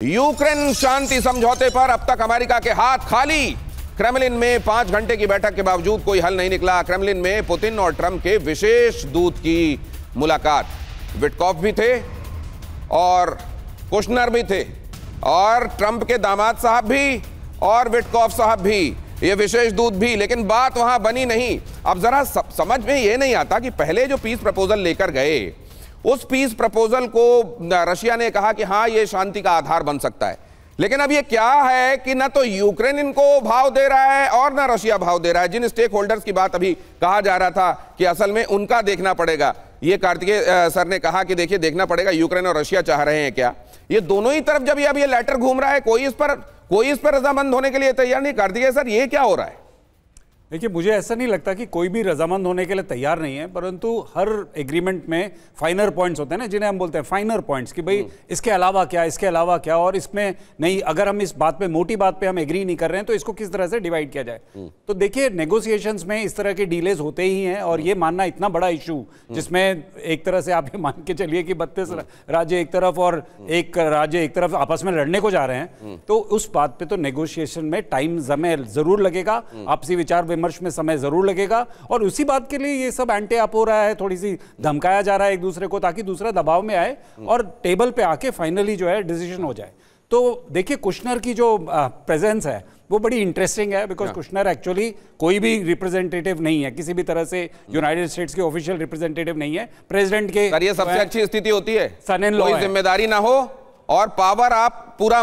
Ukraine शांति समझौते पर अब तक अमेरिका के हाथ खाली। क्रेमलिन में 5 घंटे की बैठक के बावजूद कोई हल नहीं निकला। क्रेमलिन में पुतिन और ट्रंप के विशेष दूत की मुलाकात। विटकॉफ भी थे और कुशनर भी थे और ट्रंप के दामाद साहब भी और विटकॉफ साहब भी, ये विशेष दूत भी, लेकिन बात वहां बनी नहीं। अब जरा समझ में ये नहीं आता कि पहले जो पीस प्रपोजल लेकर गए, उस पीस प्रपोजल को रशिया ने कहा कि हां ये शांति का आधार बन सकता है, लेकिन अब ये क्या है कि ना तो यूक्रेन इनको भाव दे रहा है और ना रशिया भाव दे रहा है। जिन स्टेक होल्डर्स की बात अभी कहा जा रहा था कि असल में उनका देखना पड़ेगा, ये कार्तिकेय सर ने कहा कि देखिए देखना पड़ेगा यूक्रेन और रशिया चाह रहे हैं क्या। ये दोनों ही तरफ जब ये लेटर घूम रहा है, कोई इस पर रजामंद होने के लिए तैयार नहीं। कार्तिकेय सर, ये क्या हो रहा है? देखिए, मुझे ऐसा नहीं लगता कि कोई भी रजामंद होने के लिए तैयार नहीं है, परंतु हर एग्रीमेंट में फाइनर पॉइंट्स होते हैं ना, जिन्हें हम बोलते हैं फाइनर पॉइंट्स, कि भाई इसके अलावा क्या, इसके अलावा क्या, और इसमें नहीं, अगर हम इस बात पे, मोटी बात पे हम एग्री नहीं कर रहे हैं तो इसको किस तरह से डिवाइड किया जाए। तो देखिए, नेगोशिएशंस में इस तरह के डिलेज होते ही हैं, और ये मानना इतना बड़ा इशू जिसमें एक तरह से आप ये मान के चलिए कि 32 राज्य एक तरफ और एक राज्य एक तरफ आपस में लड़ने को जा रहे हैं, तो उस बात पे तो नेगोशिएशन में टाइम समय जरूर लगेगा, आपसी विचार विमर्श में समय जरूर लगेगा, और उसी बात के लिए ये सब एंटे अप हो रहा है, थोड़ी सी धमकाया जा रहा है एक दूसरे को, ताकि दूसरा दबाव में आए और टेबल पे आके फाइनली जो है डिसीजन हो जाए। तो देखिए, कुशनर की जो प्रेजेंस है वो बड़ी इंटरेस्टिंग है, बिकॉज कुशनर एक्चुअली कोई भी रिप्रेजेंटेटिव नहीं है, किसी भी तरह से यूनाइटेड स्टेट्स के ऑफिशियल रिप्रेजेंटेटिव नहीं है। प्रेसिडेंट के ये सबसे अच्छी स्थिति होती है, सन इन लॉ, कोई जिम्मेदारी ना हो और पावर आप पूरा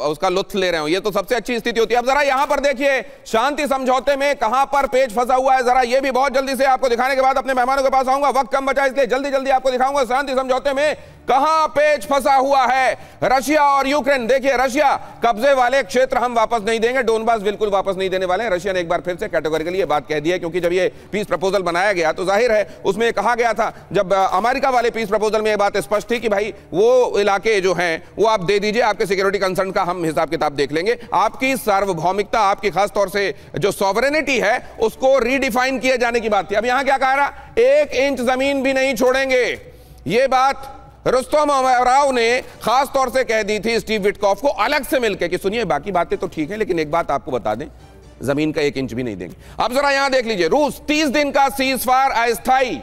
उसका लुत्फ ले रहे हो, ये तो सबसे अच्छी स्थिति होती है। अब जरा यहां पर देखिए, शांति समझौते में कहां पर पेच फंसा हुआ है, जरा ये भी बहुत जल्दी से आपको दिखाने के बाद अपने मेहमानों के पास आऊंगा। वक्त कम बचा, इसलिए जल्दी जल्दी आपको दिखाऊंगा शांति समझौते में कहां पेच फंसा हुआ है। रशिया और यूक्रेन, देखिए, रशिया कब्जे वाले क्षेत्र हम वापस नहीं देंगे, डोनबास बिल्कुल वापस नहीं देने वाले हैं। रशिया ने एक बार फिर से कैटेगोरिकली ये बात कह दी है, क्योंकि जब ये पीस प्रपोजल बनाया गया तो जाहिर है उसमें कहा गया था, जब अमेरिका वाले पीस प्रपोजल में ये बात स्पष्ट थी कि भाई वो इलाके जो हैं वो आप दे दीजिए, आपके सिक्योरिटी कंसर्न का हम हिसाब किताब देख लेंगे, आपकी सार्वभौमिकता, आपकी खासतौर से जो सॉवरेनिटी है उसको रीडिफाइन किए जाने की बात थी। अब यहां क्या कह रहा, 1 इंच जमीन भी नहीं छोड़ेंगे। ये बात रुस्तम राव ने खास तौर से कह दी थी स्टीव विटकॉफ को अलग से मिलकर कि सुनिए, बाकी बातें तो ठीक है, लेकिन एक बात आपको बता दें, जमीन का 1 इंच भी नहीं देंगे। अब जरा यहां देख लीजिए, रूस 30 दिन का सीज फायर अस्थायी।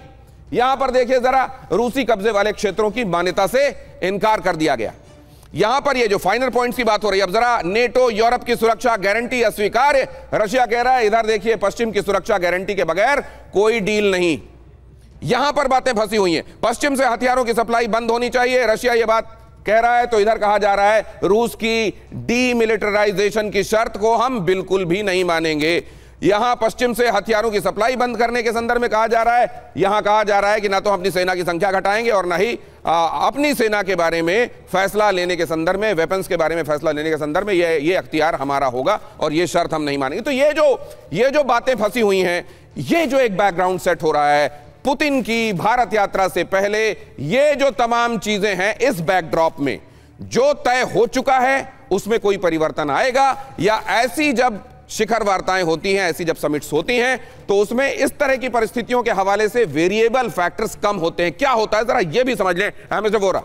यहां पर देखिए जरा, रूसी कब्जे वाले क्षेत्रों की मान्यता से इनकार कर दिया गया। यहां पर ये जो फाइनल पॉइंट्स की बात हो रही है, अब जरा नेटो, यूरोप की सुरक्षा गारंटी अस्वीकार्य, रशिया कह रहा है। इधर देखिए, पश्चिम की सुरक्षा गारंटी के बगैर कोई डील नहीं। यहां पर बातें फंसी हुई हैं। पश्चिम से हथियारों की सप्लाई बंद होनी चाहिए, रशिया ये बात कह रहा है, तो इधर कहा जा रहा है रूस की डीमिलिटराइजेशन की शर्त को हम बिल्कुल भी नहीं मानेंगे। यहां पश्चिम से हथियारों की सप्लाई बंद करने के संदर्भ में कहा जा रहा है, यहां कहा जा रहा है कि ना तो अपनी सेना की संख्या घटाएंगे और ना ही अपनी सेना के बारे में फैसला लेने के संदर्भ में, वेपन्स के बारे में फैसला लेने के संदर्भ में ये अख्तियार हमारा होगा और ये शर्त हम नहीं मानेंगे। तो ये जो बातें फंसी हुई हैं, ये जो एक बैकग्राउंड सेट हो रहा है पुतिन की भारत यात्रा से पहले, ये जो तमाम चीजें हैं, इस बैकड्रॉप में जो तय हो चुका है उसमें कोई परिवर्तन आएगा, या ऐसी जब शिखर वार्ताएं होती हैं, ऐसी जब समिट्स होती हैं, तो उसमें इस तरह की परिस्थितियों के हवाले से वेरिएबल फैक्टर्स कम होते हैं। क्या होता है, जरा यह भी समझ लें मिस्टर वोरा।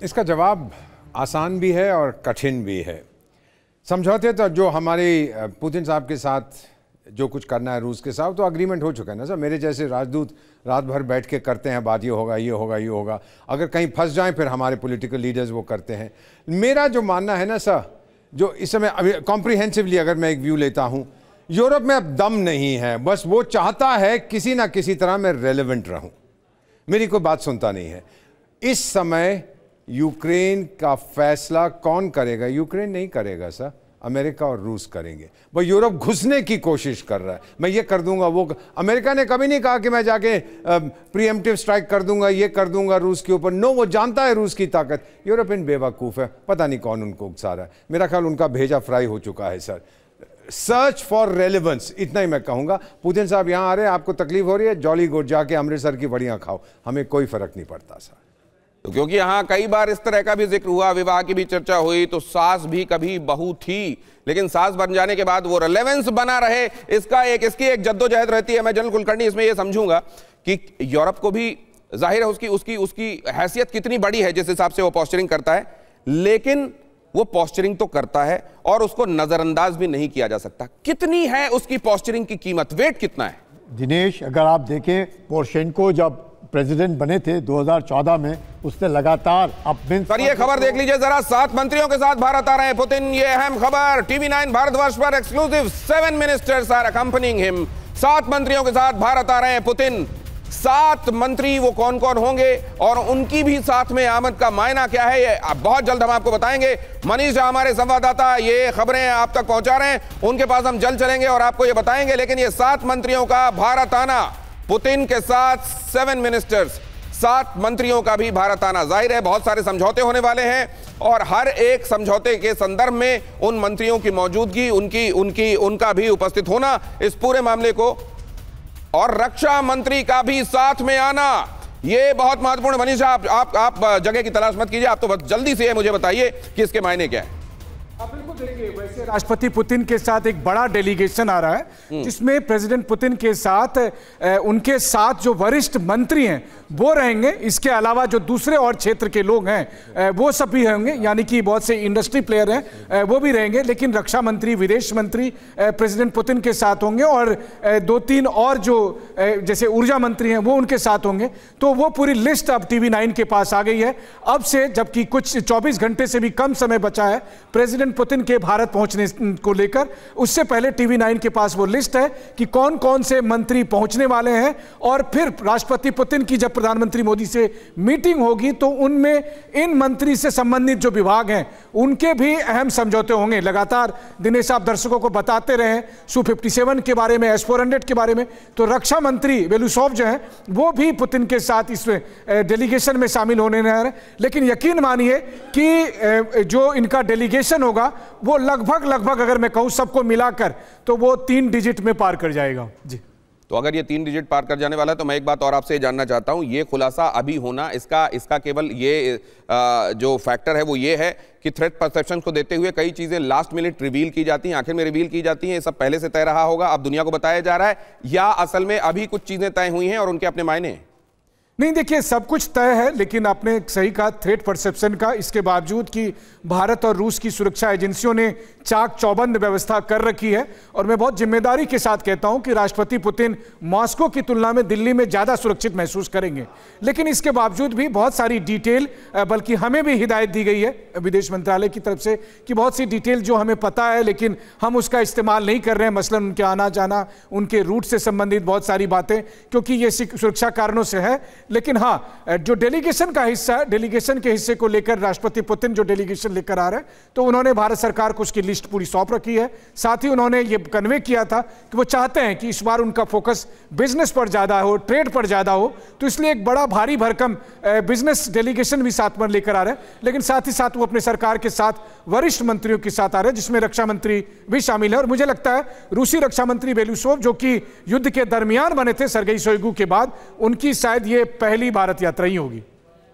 इसका जवाब आसान भी है और कठिन भी है। समझौते तो जो हमारे पुतिन साहब के साथ जो कुछ करना है रूस के साथ, तो अग्रीमेंट हो चुका है ना सर। मेरे जैसे राजदूत रात भर बैठ के करते हैं बात, ये होगा ये होगा ये होगा, अगर कहीं फंस जाएं फिर हमारे पॉलिटिकल लीडर्स वो करते हैं। मेरा जो मानना है ना सर, जो इस समय अभी कॉम्प्रिहेंसिवली अगर मैं एक व्यू लेता हूं, यूरोप में अब दम नहीं है, बस वो चाहता है किसी ना किसी तरह मैं रेलेवेंट रहूं, मेरी कोई बात सुनता नहीं है। इस समय यूक्रेन का फैसला कौन करेगा? यूक्रेन नहीं करेगा सर, अमेरिका और रूस करेंगे। वो यूरोप घुसने की कोशिश कर रहा है, मैं ये कर दूंगा वो अमेरिका ने कभी नहीं कहा कि मैं जाके प्रीएम्प्टिव स्ट्राइक कर दूंगा, ये कर दूंगा रूस के ऊपर। नो, वो जानता है रूस की ताकत। यूरोपियन बेवकूफ़ है, पता नहीं कौन उनको उकसा रहा है। मेरा ख्याल उनका भेजा फ्राई हो चुका है सर। सर्च फॉर रेलेवेंस, इतना ही मैं कहूंगा। पुतिन साहब यहाँ आ रहे हैं, आपको तकलीफ हो रही है, जॉली गुड जाके अमृतसर की बड़ियाँ खाओ, हमें कोई फर्क नहीं पड़ता सर। तो क्योंकि यहां कई बार इस तरह का भी जिक्र हुआ, विवाह की भी चर्चा हुई, तो सास भी कभी बहू थी, लेकिन सास बन जाने के बाद वो रिलेवेंस बना रहे, इसकी एक जद्दोजहद रहती है। मैं जनरल कुलकर्णी इसमें ये समझूंगा कि यूरोप को भी जाहिर है उसकी उसकी उसकी हैसियत कितनी बड़ी है जिस हिसाब से वो पोस्चरिंग करता है, लेकिन वो पोस्चरिंग तो करता है और उसको नजरअंदाज भी नहीं किया जा सकता। कितनी है उसकी पोस्चरिंग की कीमत, वेट कितना है? दिनेश, अगर आप देखें पोरोशेंको जब प्रेसिडेंट बने थे 2014 में, उसने लगातार सर ये खबर देख लीजिए जरा, 7 मंत्रियों के साथ भारत आ रहे हैं पुतिन। ये अहम खबर TV9 भारतवर्ष पर exclusive. 7 ministers are accompanying him. 7 मंत्रियों के साथ भारत आ रहे हैं पुतिन। 7 मंत्री, वो कौन कौन होंगे और उनकी भी साथ में आमद का मायना क्या है, ये बहुत जल्द हम आपको बताएंगे। मनीष झा हमारे संवाददाता ये खबरें आप तक पहुंचा रहे हैं, उनके पास हम जल्द चलेंगे और आपको ये बताएंगे। लेकिन ये 7 मंत्रियों का भारत आना, पुतिन के साथ 7 मिनिस्टर्स, 7 मंत्रियों का भी भारत आना, जाहिर है बहुत सारे समझौते होने वाले हैं और हर एक समझौते के संदर्भ में उन मंत्रियों की मौजूदगी, उनका भी उपस्थित होना इस पूरे मामले को, और रक्षा मंत्री का भी साथ में आना, ये बहुत महत्वपूर्ण। मनीषा आप जगह की तलाश मत कीजिए, आप तो बस जल्दी से मुझे बताइए कि इसके मायने क्या है। बिल्कुल देखिए, वैसे राष्ट्रपति पुतिन के साथ एक बड़ा डेलीगेशन आ रहा है जिसमें प्रेसिडेंट पुतिन के साथ उनके साथ जो वरिष्ठ मंत्री हैं वो रहेंगे। इसके अलावा जो दूसरे और क्षेत्र के लोग हैं वो सब भी होंगे, यानी कि बहुत से इंडस्ट्री प्लेयर हैं वो भी रहेंगे। लेकिन रक्षा मंत्री, विदेश मंत्री प्रेसिडेंट पुतिन के साथ होंगे और 2-3 और जो जैसे ऊर्जा मंत्री हैं वो उनके साथ होंगे। तो वो पूरी लिस्ट अब TV9 के पास आ गई है अब से, जबकि कुछ 24 घंटे से भी कम समय बचा है प्रेसिडेंट पुतिन के भारत पहुंचने को लेकर। उससे पहले TV9 के पास वो लिस्ट है कि कौन कौन से मंत्री पहुंचने वाले हैं, और फिर राष्ट्रपति पुतिन की जब प्रधानमंत्री मोदी से मीटिंग होगी तो उनमें इन मंत्री से संबंधित जो विभाग हैं उनके भी अहम समझौते होंगे। लगातार दिनेश आप दर्शकों को बताते रहे Su-57 के बारे में, S-400 के बारे में, तो रक्षा मंत्री बेलूसोव जो है वो भी पुतिन के साथ इस डेलीगेशन में शामिल होने रहे हैं। लेकिन यकीन मानिए कि जो इनका डेलीगेशन होगा वो लगभग अगर मैं कहूं सबको मिलाकर तो वो 3 डिजिट में पार कर जाएगा जी। तो अगर ये 3 डिजिट पार कर जाने वाला है तो मैं एक बात और आपसे जानना चाहता हूं, ये खुलासा अभी होना इसका केवल ये जो फैक्टर है वो ये है कि थ्रेट परसेप्शन को देते हुए कई चीजें लास्ट मिनट रिवील की जाती हैं, आखिर में रिवील की जाती हैं। ये सब पहले से तय रहा होगा, अब दुनिया को बताया जा रहा है, या असल में अभी कुछ चीजें तय हुई हैं और उनके अपने मायने हैं? नहीं, देखिए सब कुछ तय है, लेकिन आपने सही कहा थ्रेट परसेप्शन का, इसके बावजूद कि भारत और रूस की सुरक्षा एजेंसियों ने चाक चौबंद व्यवस्था कर रखी है। और मैं बहुत जिम्मेदारी के साथ कहता हूं कि राष्ट्रपति पुतिन मॉस्को की तुलना में दिल्ली में ज्यादा सुरक्षित महसूस करेंगे। लेकिन इसके बावजूद भी बहुत सारी डिटेल, बल्कि हमें भी हिदायत दी गई है विदेश मंत्रालय की तरफ से कि बहुत सी डिटेल जो हमें पता है लेकिन हम उसका इस्तेमाल नहीं कर रहे हैं, मसलन उनके आना जाना, उनके रूट से संबंधित बहुत सारी बातें, क्योंकि ये सुरक्षा कारणों से है। लेकिन हाँ, जो डेलीगेशन का हिस्सा है, डेलीगेशन के हिस्से को लेकर राष्ट्रपति पुतिन जो डेलीगेशन लेकर आ रहे हैं तो उन्होंने भारत सरकार को उसकी लिस्ट पूरी सौंप रखी है। साथ ही उन्होंने ये कन्वे किया था कि वो चाहते हैं कि इस बार उनका फोकस बिजनेस पर ज्यादा हो, ट्रेड पर ज्यादा हो, तो इसलिए एक बड़ा भारी भरकम बिजनेस डेलीगेशन भी साथ में लेकर आ रहे हैं। लेकिन साथ ही साथ वो अपने सरकार के साथ वरिष्ठ मंत्रियों के साथ आ रहे हैं, जिसमें रक्षा मंत्री भी शामिल है। और मुझे लगता है रूसी रक्षा मंत्री बेलूसोव, जो कि युद्ध के दरमियान बने थे सर्गेई शोइगु के बाद, उनकी शायद ये पहली भारत यात्रा ही होगी।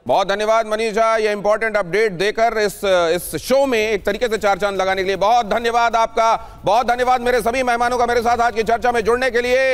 बहुत धन्यवाद मनीष झा, ये इंपॉर्टेंट अपडेट देकर इस शो में एक तरीके से 4 चांद लगाने के लिए बहुत धन्यवाद आपका। बहुत धन्यवाद मेरे सभी मेहमानों का मेरे साथ आज की चर्चा में जुड़ने के लिए।